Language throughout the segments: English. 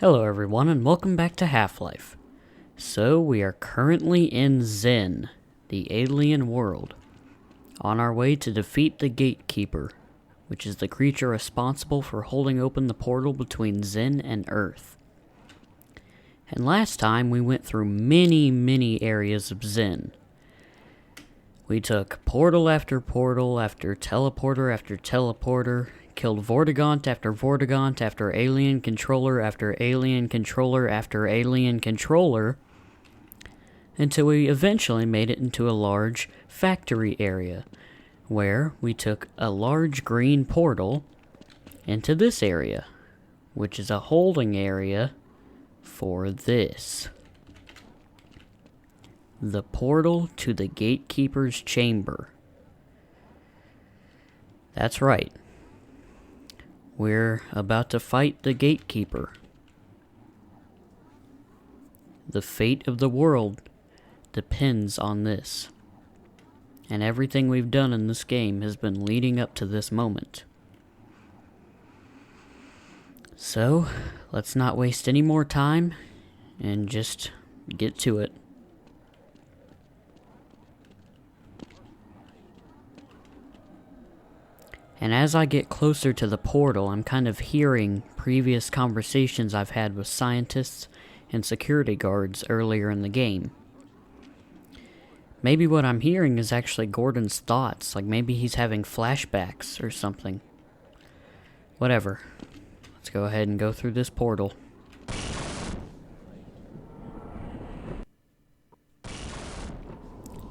Hello everyone and welcome back to Half-Life. So we are currently in Zen, the alien world, on our way to defeat the Gatekeeper, which is the creature responsible for holding open the portal between Zen and Earth. And last time we went through many areas of Zen. We took portal after teleporter after teleporter, killed Vortigaunt after alien controller after alien controller after alien controller, until we eventually made it into a large factory area, where we took a large green portal into this area, which is a holding area for this. The portal to the Gatekeeper's chamber. That's right. We're about to fight the Gatekeeper. The fate of the world depends on this. And everything we've done in this game has been leading up to this moment. So, let's not waste any more time and just get to it. And as I get closer to the portal, I'm kind of hearing previous conversations I've had with scientists and security guards earlier in the game. Maybe what I'm hearing is actually Gordon's thoughts, like maybe he's having flashbacks or something. Whatever. Let's go ahead and go through this portal.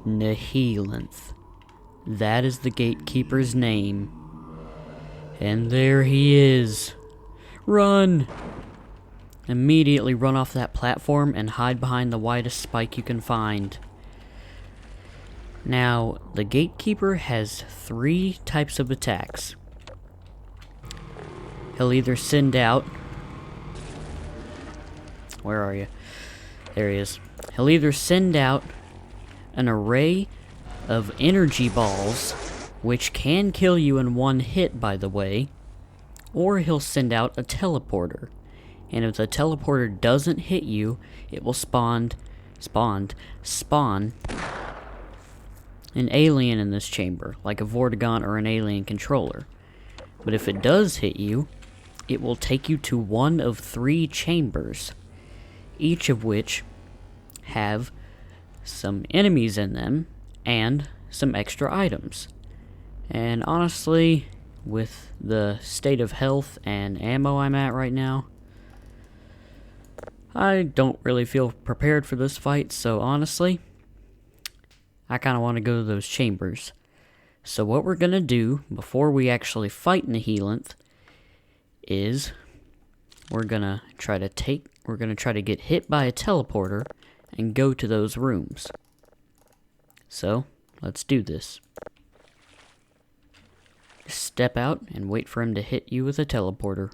Nihilanth. That is the Gatekeeper's name. And there he is. Run! Immediately run off that platform and hide behind the widest spike you can find. Now, the Gatekeeper has 3 types of attacks. He'll either send out... Where are you? There he is. He'll either send out an array of energy balls, which can kill you in one hit, by the way, or he'll send out a teleporter. And if the teleporter doesn't hit you, it will spawn an alien in this chamber, like a Vortigaunt or an alien controller. But if it does hit you, it will take you to one of 3 chambers, each of which have some enemies in them and some extra items. And honestly, with the state of health and ammo I'm at right now, I don't really feel prepared for this fight, so honestly, I kind of want to go to those chambers. So what we're going to do before we actually fight Nihilanth is we're going to try to get hit by a teleporter and go to those rooms. So, let's do this. Step out and wait for him to hit you with a teleporter.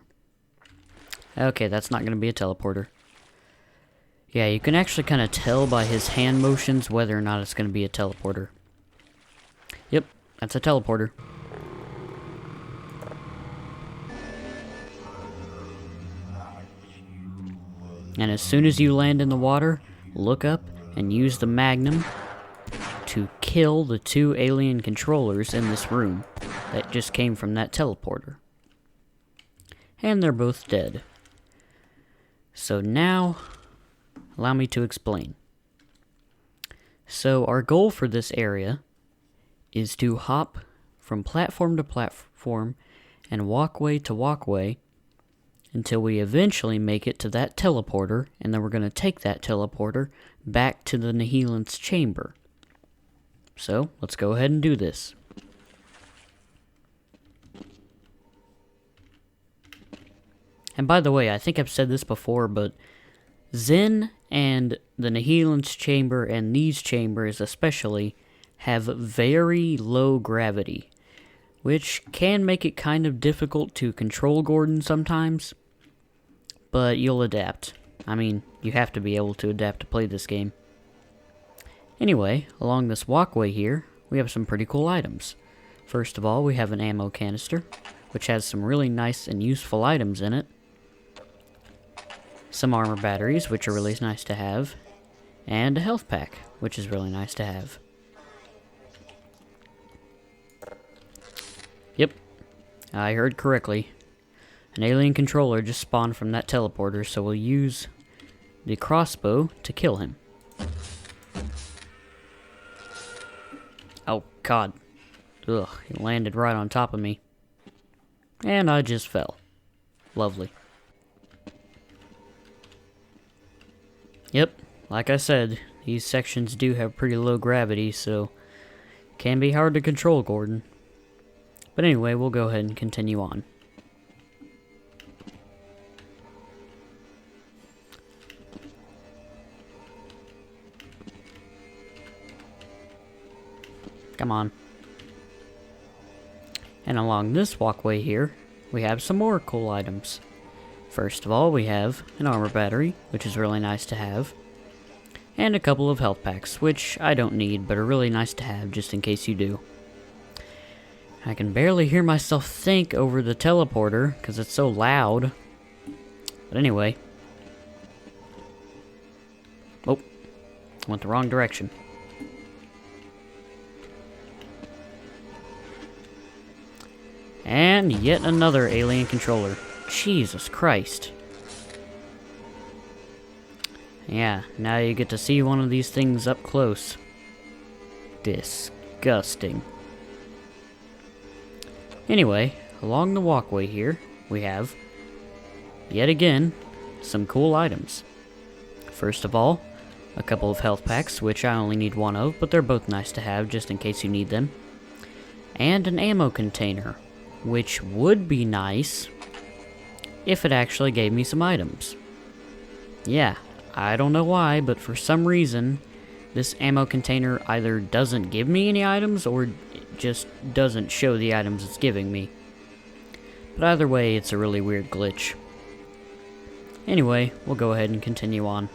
Okay, that's not going to be a teleporter. Yeah, you can actually kind of tell by his hand motions whether or not it's going to be a teleporter. Yep, that's a teleporter. And as soon as you land in the water, look up and use the Magnum to kill the 2 alien controllers in this room that just came from that teleporter. And they're both dead. So now, allow me to explain. So our goal for this area is to hop from platform to platform and walkway to walkway until we eventually make it to that teleporter, and then we're going to take that teleporter back to the Nihilanth's chamber. So, let's go ahead and do this. And by the way, I think I've said this before, but Zen and the Nihilanth's chamber and these chambers especially have very low gravity, which can make it kind of difficult to control Gordon sometimes, but you'll adapt. I mean, you have to be able to adapt to play this game. Anyway, along this walkway here, we have some pretty cool items. First of all, we have an ammo canister, which has some really nice and useful items in it. some armor batteries, which are really nice to have, and a health pack, which is really nice to have. Yep, I heard correctly. An alien controller just spawned from that teleporter, so we'll use the crossbow to kill him. Oh, God. Ugh, he landed right on top of me. And I just fell. Lovely. Yep, like I said, these sections do have pretty low gravity, so can be hard to control, Gordon. But anyway, we'll go ahead and continue on. Come on. And along this walkway here, we have some more cool items. First of all, we have an armor battery, which is really nice to have, and a couple of health packs, which I don't need, but are really nice to have just in case you do. I can barely hear myself think over the teleporter, because it's so loud. But anyway. Oh, went the wrong direction. And yet another alien controller. Jesus Christ. Yeah, now you get to see one of these things up close. Disgusting. Anyway, along the walkway here, we have, yet again, some cool items. First of all, a couple of health packs, which I only need one of, but they're both nice to have just in case you need them. And an ammo container, which would be nice if it actually gave me some items. Yeah, I don't know why, but for some reason, this ammo container either doesn't give me any items or it just doesn't show the items it's giving me. But either way, it's a really weird glitch. Anyway, we'll go ahead and continue on.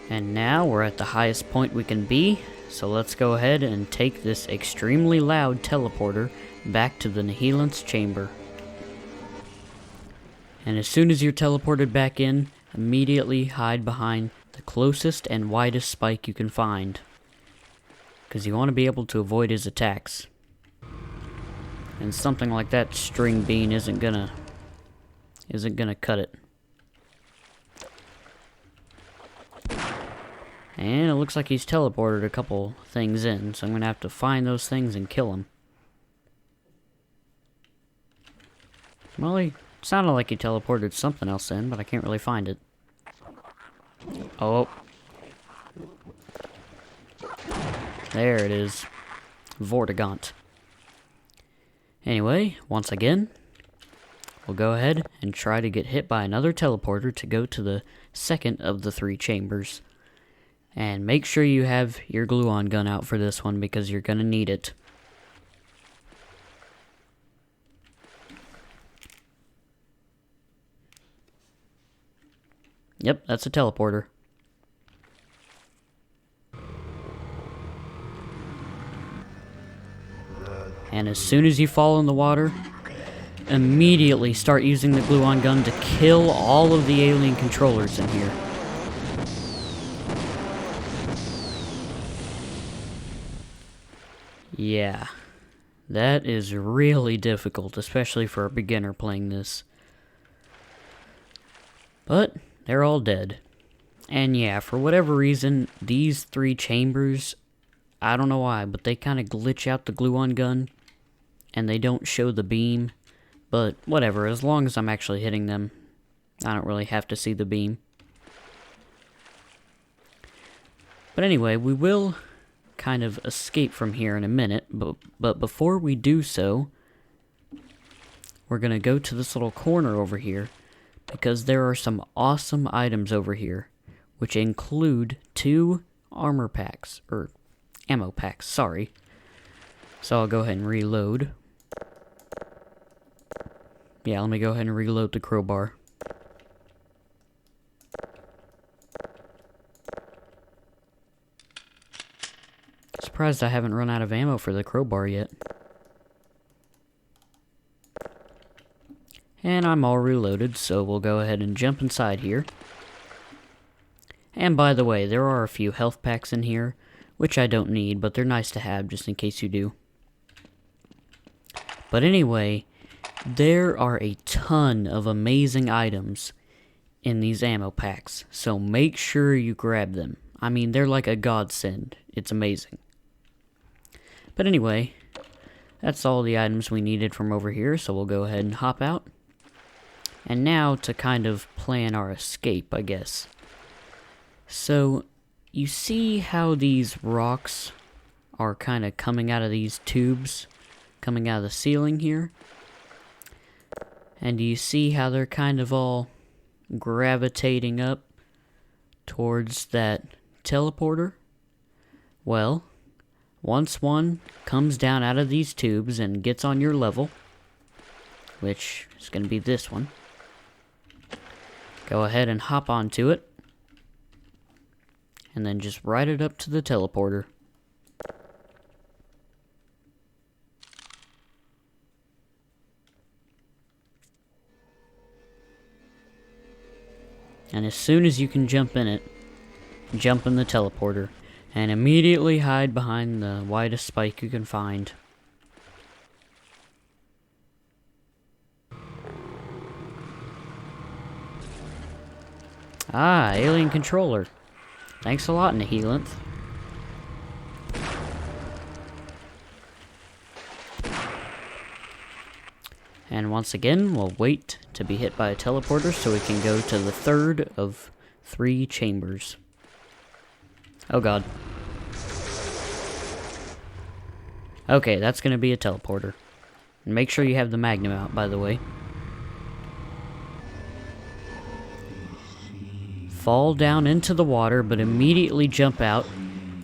And now we're at the highest point we can be, so let's go ahead and take this extremely loud teleporter back to the Nihilanth's chamber. And as soon as you're teleported back in, immediately hide behind the closest and widest spike you can find, because you want to be able to avoid his attacks. And something like that string bean isn't gonna cut it. And it looks like he's teleported a couple things in, so I'm gonna have to find those things and kill him. Well, he sounded like he teleported something else in, but I can't really find it. Oh. There it is. Vortigaunt. Anyway, once again, we'll go ahead and try to get hit by another teleporter to go to the second of the 3 chambers. And make sure you have your gluon gun out for this one, because you're gonna need it. Yep, that's a teleporter. And as soon as you fall in the water, immediately start using the gluon gun to kill all of the alien controllers in here. Yeah, that is really difficult, especially for a beginner playing this. But they're all dead. And yeah, for whatever reason, these 3 chambers, I don't know why, but they kind of glitch out the gluon gun, and they don't show the beam. But whatever, as long as I'm actually hitting them, I don't really have to see the beam. But anyway, we will kind of escape from here in a minute, but before we do so, we're gonna go to this little corner over here, because there are some awesome items over here, which include 2 armor packs, or ammo packs, sorry. So I'll go ahead and reload. Yeah, let me go ahead and reload the crowbar. surprised I haven't run out of ammo for the crowbar yet. And I'm all reloaded, so we'll go ahead and jump inside here. And by the way, there are a few health packs in here, which I don't need, but they're nice to have just in case you do. But anyway, there are a ton of amazing items in these ammo packs, so make sure you grab them. I mean, they're like a godsend. It's amazing. But anyway, that's all the items we needed from over here, so we'll go ahead and hop out. And now to kind of plan our escape, I guess. So, you see how these rocks are kind of coming out of these tubes, coming out of the ceiling here? And do you see how they're kind of all gravitating up towards that teleporter? Well, once one comes down out of these tubes and gets on your level, which is going to be this one, go ahead and hop onto it, and then just ride it up to the teleporter. And as soon as you can jump in it, jump in the teleporter, and immediately hide behind the widest spike you can find. Ah, alien controller. Thanks a lot, Nihilanth. And once again, we'll wait to be hit by a teleporter so we can go to the third of 3 chambers. Oh god. Okay, that's gonna be a teleporter. And make sure you have the magnum out, by the way. Fall down into the water, but immediately jump out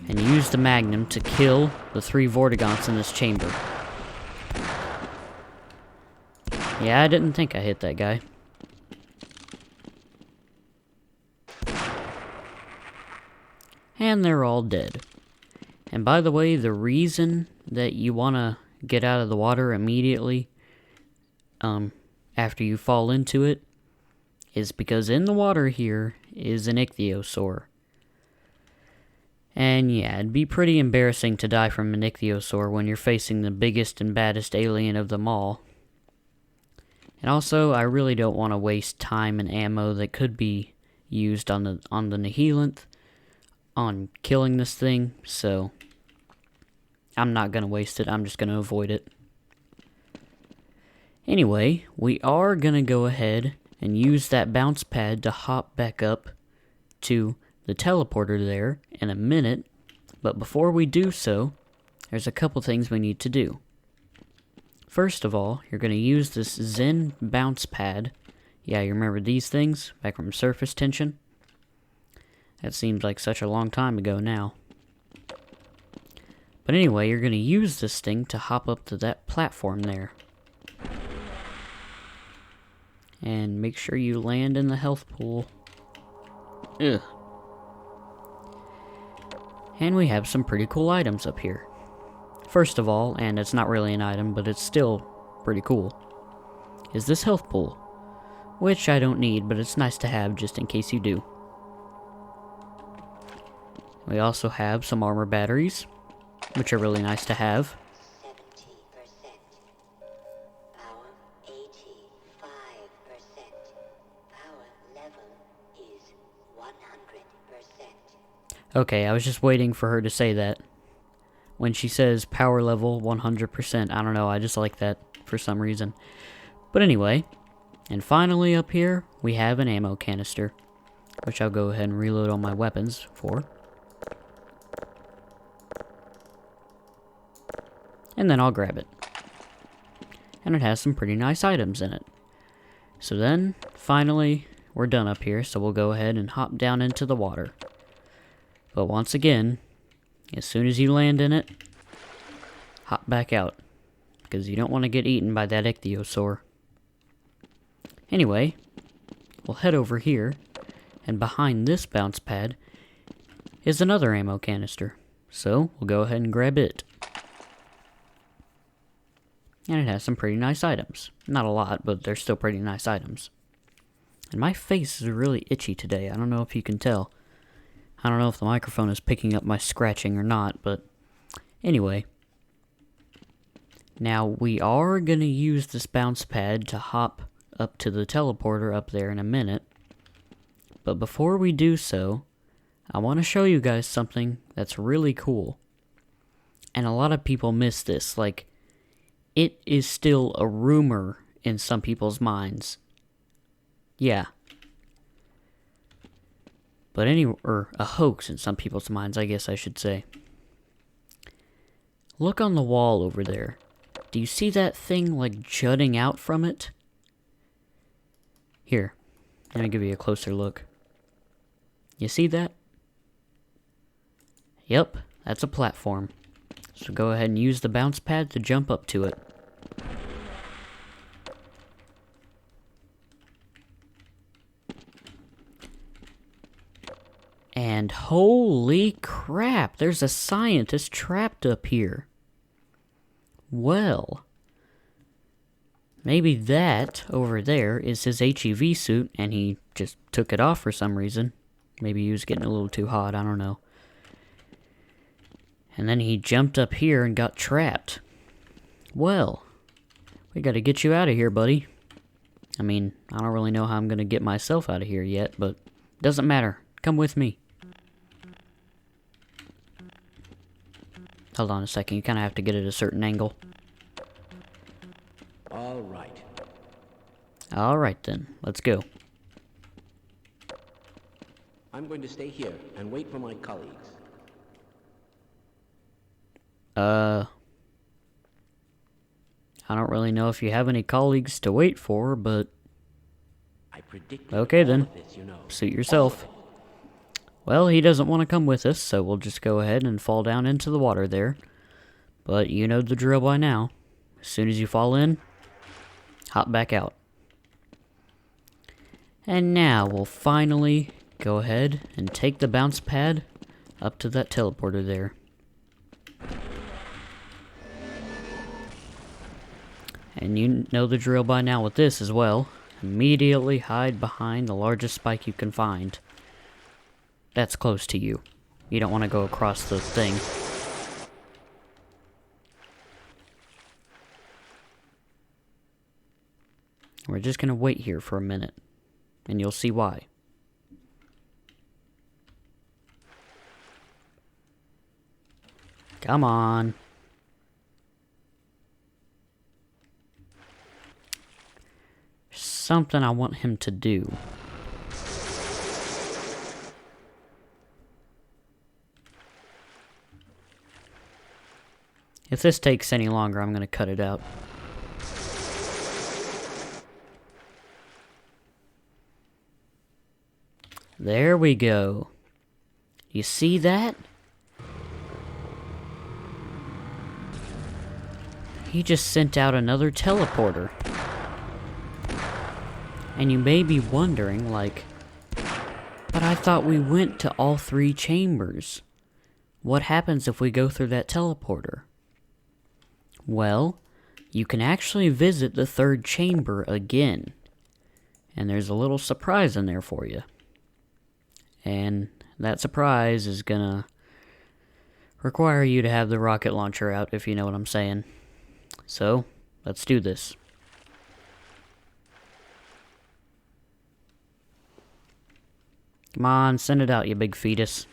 and use the magnum to kill the 3 vortigaunts in this chamber. Yeah, I didn't think I hit that guy. And they're all dead. And by the way, the reason that you want to get out of the water immediately after you fall into it is because in the water here is an ichthyosaur. And yeah, it'd be pretty embarrassing to die from an ichthyosaur when you're facing the biggest and baddest alien of them all. And also, I really don't want to waste time and ammo that could be used on the Nihilanth on killing this thing, so I'm not going to waste it, I'm just going to avoid it. Anyway, we are going to go ahead and use that bounce pad to hop back up to the teleporter there in a minute, but before we do so, there's a couple things we need to do. First of all, you're going to use this Zen bounce pad. Yeah, you remember these things back from Surface Tension? That seems like such a long time ago now. But anyway, you're going to use this thing to hop up to that platform there. And make sure you land in the health pool. Ugh. And we have some pretty cool items up here. First of all, and it's not really an item, but it's still pretty cool, is this health pool. Which I don't need, but it's nice to have just in case you do. We also have some armor batteries, which are really nice to have. 70%. Power 85%. Power level is 100%. Okay, I was just waiting for her to say that. When she says power level 100%, I don't know, I just like that for some reason. But anyway, and finally up here, we have an ammo canister, which I'll go ahead and reload all my weapons for. And then I'll grab it. And it has some pretty nice items in it. So then, finally, we're done up here, so we'll go ahead and hop down into the water. But once again, as soon as you land in it, hop back out, because you don't want to get eaten by that ichthyosaur. Anyway, we'll head over here, and behind this bounce pad is another ammo canister, So, we'll go ahead and grab it. And it has some pretty nice items. Not a lot, but they're still pretty nice items. And my face is really itchy today. I don't know if you can tell. I don't know if the microphone is picking up my scratching or not, but anyway. Now, we are going to use this bounce pad to hop up to the teleporter up there in a minute. But before we do so, I want to show you guys something that's really cool. And a lot of people miss this. Like, it is still a rumor in some people's minds. Yeah. But or a hoax in some people's minds, I guess I should say. Look on the wall over there. Do you see that thing, like, jutting out from it? Here, let me give you a closer look. You see that? Yep, that's a platform. So go ahead and use the bounce pad to jump up to it. And holy crap, there's a scientist trapped up here. Well, maybe that over there is his HEV suit and he just took it off for some reason. Maybe he was getting a little too hot, I don't know. And then he jumped up here and got trapped. Well, we gotta get you out of here, buddy. I mean, I don't really know how I'm gonna get myself out of here yet, but doesn't matter. Come with me. Hold on a second, you kind of have to get at a certain angle. All right. Alright then, let's go. I'm going to stay here and wait for my colleagues. I don't really know if you have any colleagues to wait for, but I predicted okay all then, of this, you know. suit yourself. Well, he doesn't want to come with us, so we'll just go ahead and fall down into the water there. But you know the drill by now. As soon as you fall in, hop back out. And now we'll finally go ahead and take the bounce pad up to that teleporter there. And you know the drill by now with this as well. Immediately hide behind the largest spike you can find. That's close to you. You don't want to go across the thing. We're just going to wait here for a minute. And you'll see why. Come on. Something I want him to do. If this takes any longer, I'm going to cut it out. There we go. You see that? He just sent out another teleporter. And you may be wondering, like, but I thought we went to all 3 chambers. What happens if we go through that teleporter? Well, you can actually visit the 3rd chamber again. And there's a little surprise in there for you. And that surprise is gonna require you to have the rocket launcher out, if you know what I'm saying. So, let's do this. Come on, send it out, you big fetus.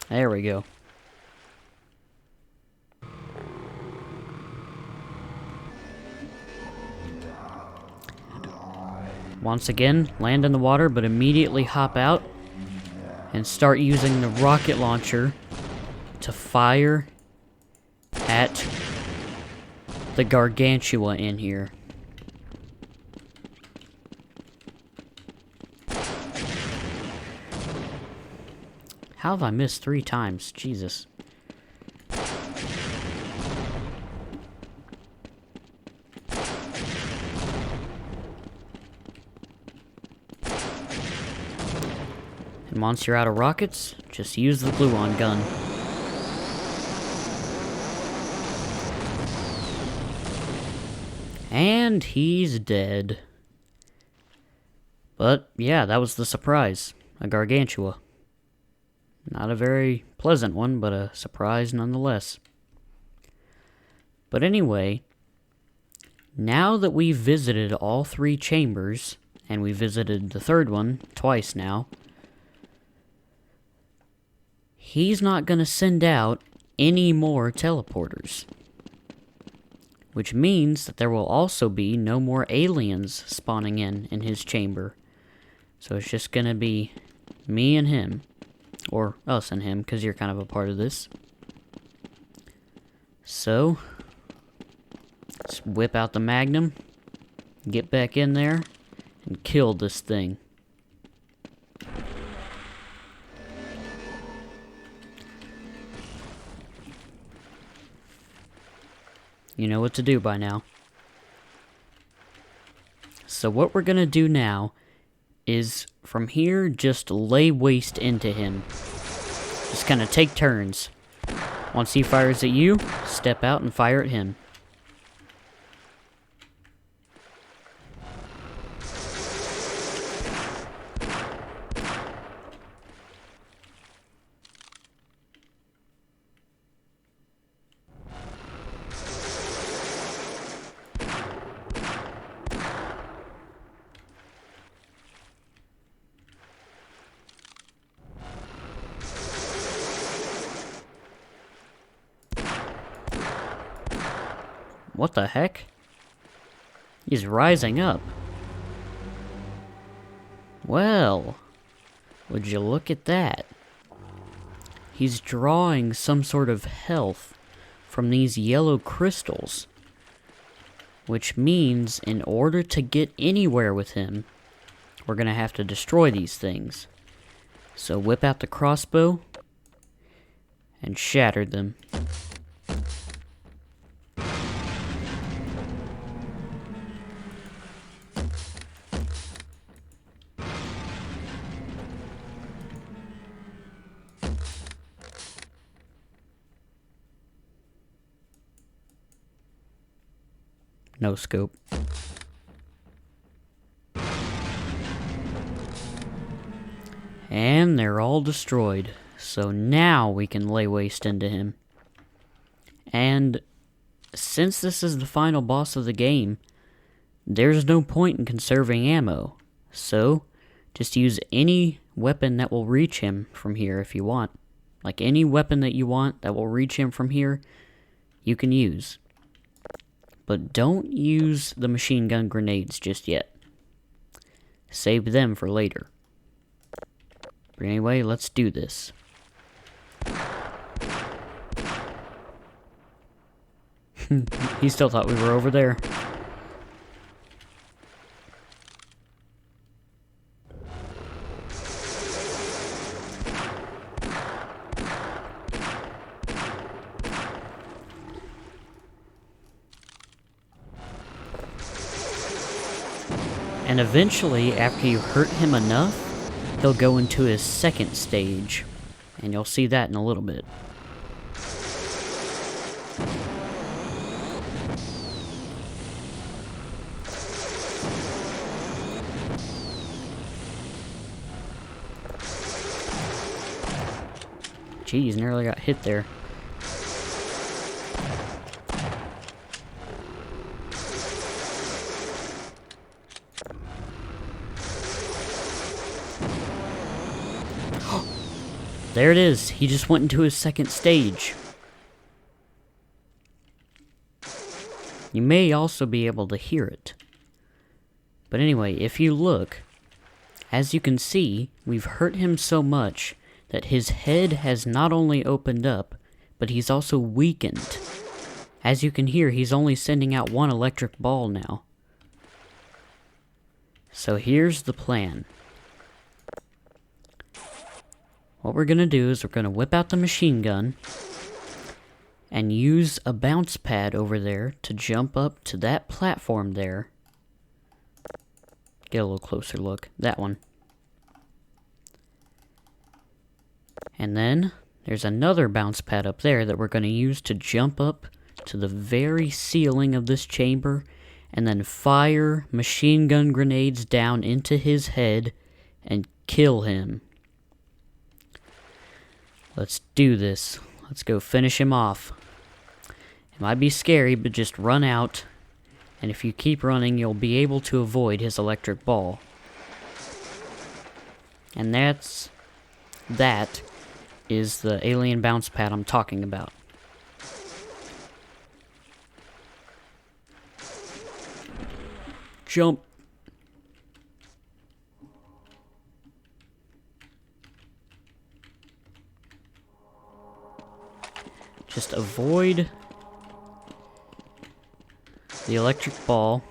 There we go. Once again, land in the water, but immediately hop out and start using the rocket launcher to fire at the gargantua in here. How have I missed 3 times? Jesus. once you're out of rockets, just use the gluon gun. And he's dead. But, yeah, that was the surprise. A gargantua. Not a very pleasant one, but a surprise nonetheless. But anyway, now that we've visited all 3 chambers, and we visited the 3rd one twice now, he's not going to send out any more teleporters. Which means that there will also be no more aliens spawning in his chamber. So it's just going to be me and him. Or us and him, because you're kind of a part of this. So, let's whip out the Magnum, get back in there, and kill this thing. You know what to do by now. So what we're gonna do now is from here just lay waste into him. Just kind of take turns. Once he fires at you, step out and fire at him. What the heck? He's rising up. Well, would you look at that? He's drawing some sort of health from these yellow crystals. Which means in order to get anywhere with him, we're gonna have to destroy these things. So whip out the crossbow and shatter them. No scope. And they're all destroyed. So now we can lay waste into him. And since this is the final boss of the game, there's no point in conserving ammo. So just use any weapon that will reach him from here if you want. Like any weapon that you want that will reach him from here, you can use. But don't use the machine gun grenades just yet. Save them for later. But anyway, let's do this. He still thought we were over there. And eventually, after you hurt him enough, he'll go into his 2nd stage. And you'll see that in a little bit. Jeez, nearly got hit there. There it is. He just went into his 2nd stage. You may also be able to hear it. But anyway, if you look, as you can see, we've hurt him so much that his head has not only opened up, but he's also weakened. As you can hear, he's only sending out 1 electric ball now. So here's the plan. What we're gonna do is we're gonna whip out the machine gun and use a bounce pad over there to jump up to that platform there. Get a little closer look. That one. And then there's another bounce pad up there that we're going to use to jump up to the very ceiling of this chamber and then fire machine gun grenades down into his head and kill him. Let's do this. Let's go finish him off. It might be scary, but just run out. And if you keep running, you'll be able to avoid his electric ball. And that is the alien bounce pad I'm talking about. Jump. Just avoid the electric ball.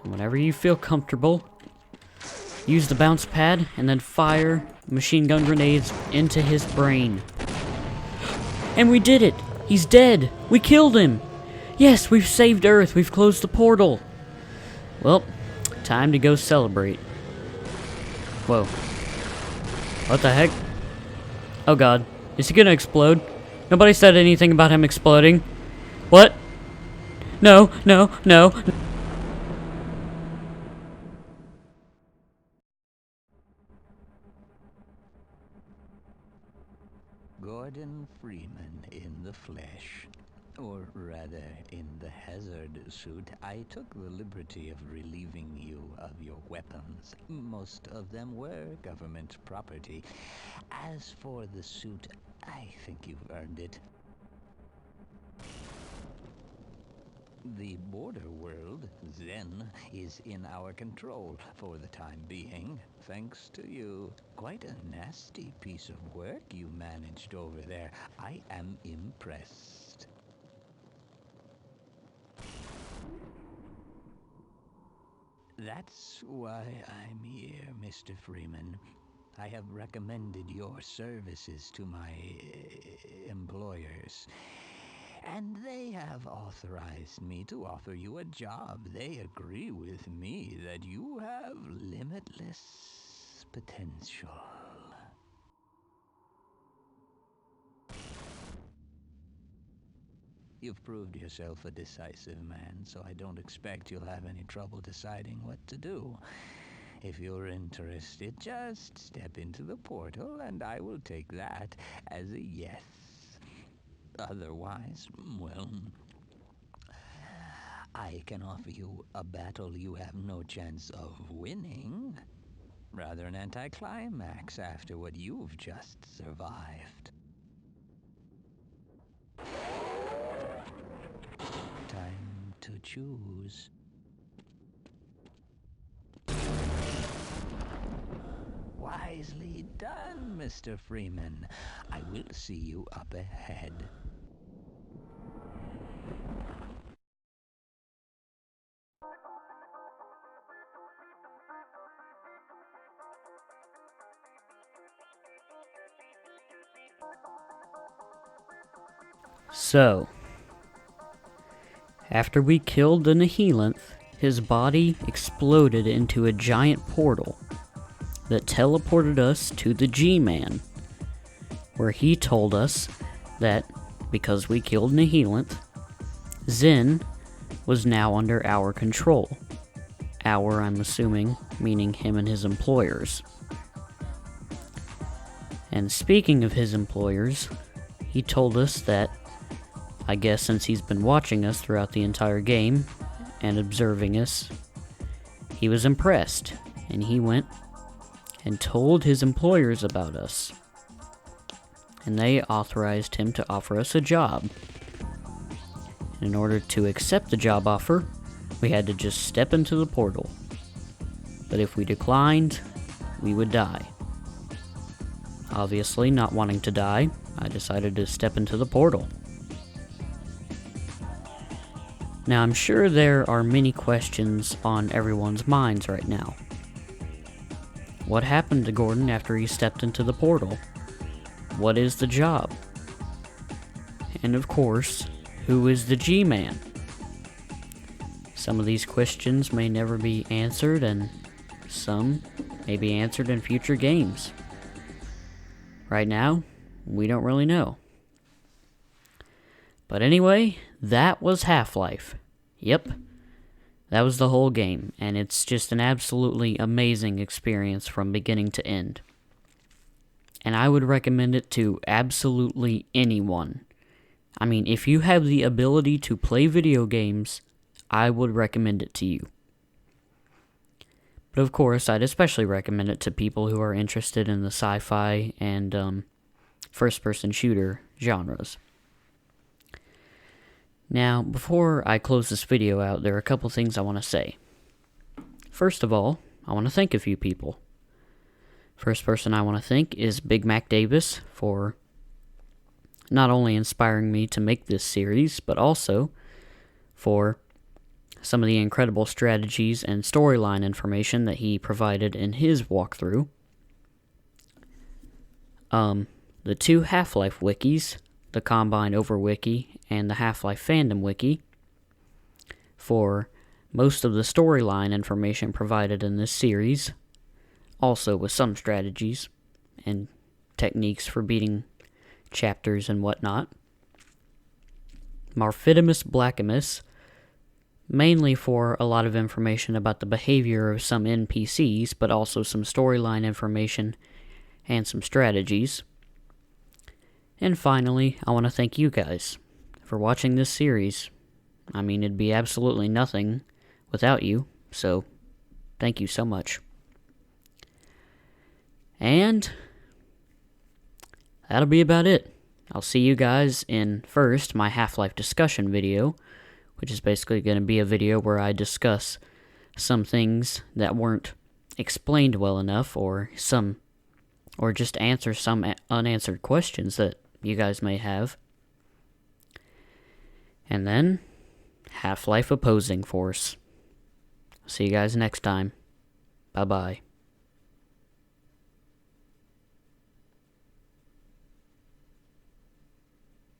And whenever you feel comfortable, use the bounce pad and then fire machine gun grenades into his brain. And we did it! He's dead! We killed him! Yes, we've saved Earth! We've closed the portal! Well, time to go celebrate. Whoa. What the heck? Oh god. Is he gonna explode? Nobody said anything about him exploding. What? No, no, no. Gordon Freeman in the flesh. Or rather, in the hazard suit. I took the liberty of relieving you of your weapons. Most of them were government property. As for the suit, I think you've earned it. The border world, Zen, is in our control for the time being, thanks to you. Quite a nasty piece of work you managed over there. I am impressed. That's why I'm here, Mr. Freeman. I have recommended your services to my employers. And they have authorized me to offer you a job. They agree with me that you have limitless potential. You've proved yourself a decisive man, so I don't expect you'll have any trouble deciding what to do. If you're interested, just step into the portal, and I will take that as a yes. Otherwise, well, I can offer you a battle you have no chance of winning. Rather an anticlimax after what you've just survived. Time to choose. Wisely done, Mr. Freeman. I will see you up ahead. So, after we killed the Nihilanth, his body exploded into a giant portal that teleported us to the G-Man, where he told us that because we killed Nihilanth, Zen was now under our control. Our, I'm assuming, meaning him and his employers. And speaking of his employers, he told us that, I guess since he's been watching us throughout the entire game and observing us, he was impressed, and he went and told his employers about us. And they authorized him to offer us a job. And in order to accept the job offer, we had to just step into the portal. But if we declined, we would die. Obviously, not wanting to die, I decided to step into the portal. Now, I'm sure there are many questions on everyone's minds right now. What happened to Gordon after he stepped into the portal? What is the job? And of course, who is the G-Man? Some of these questions may never be answered, and some may be answered in future games. Right now, we don't really know. But anyway, that was Half-Life. Yep, that was the whole game, and it's just an absolutely amazing experience from beginning to end. And I would recommend it to absolutely anyone. I mean, if you have the ability to play video games, I would recommend it to you. But of course, I'd especially recommend it to people who are interested in the sci-fi and first-person shooter genres. Now, before I close this video out, there are a couple things I want to say. First of all, I want to thank a few people. First person I want to thank is Big Mac Davis for not only inspiring me to make this series, but also for some of the incredible strategies and storyline information that he provided in his walkthrough. The two Half-Life wikis, the Combine Over Wiki and the Half-Life Fandom Wiki, for most of the storyline information provided in this series, also with some strategies and techniques for beating chapters and whatnot. Marfitimus Blackimus, mainly for a lot of information about the behavior of some NPCs, but also some storyline information and some strategies. And finally, I want to thank you guys for watching this series. I mean, it'd be absolutely nothing without you, so thank you so much. And that'll be about it. I'll see you guys in, first, my Half-Life discussion video, which is basically going to be a video where I discuss some things that weren't explained well enough, or just answer some unanswered questions that you guys may have. And then, Half-Life Opposing Force. See you guys next time. Bye-bye.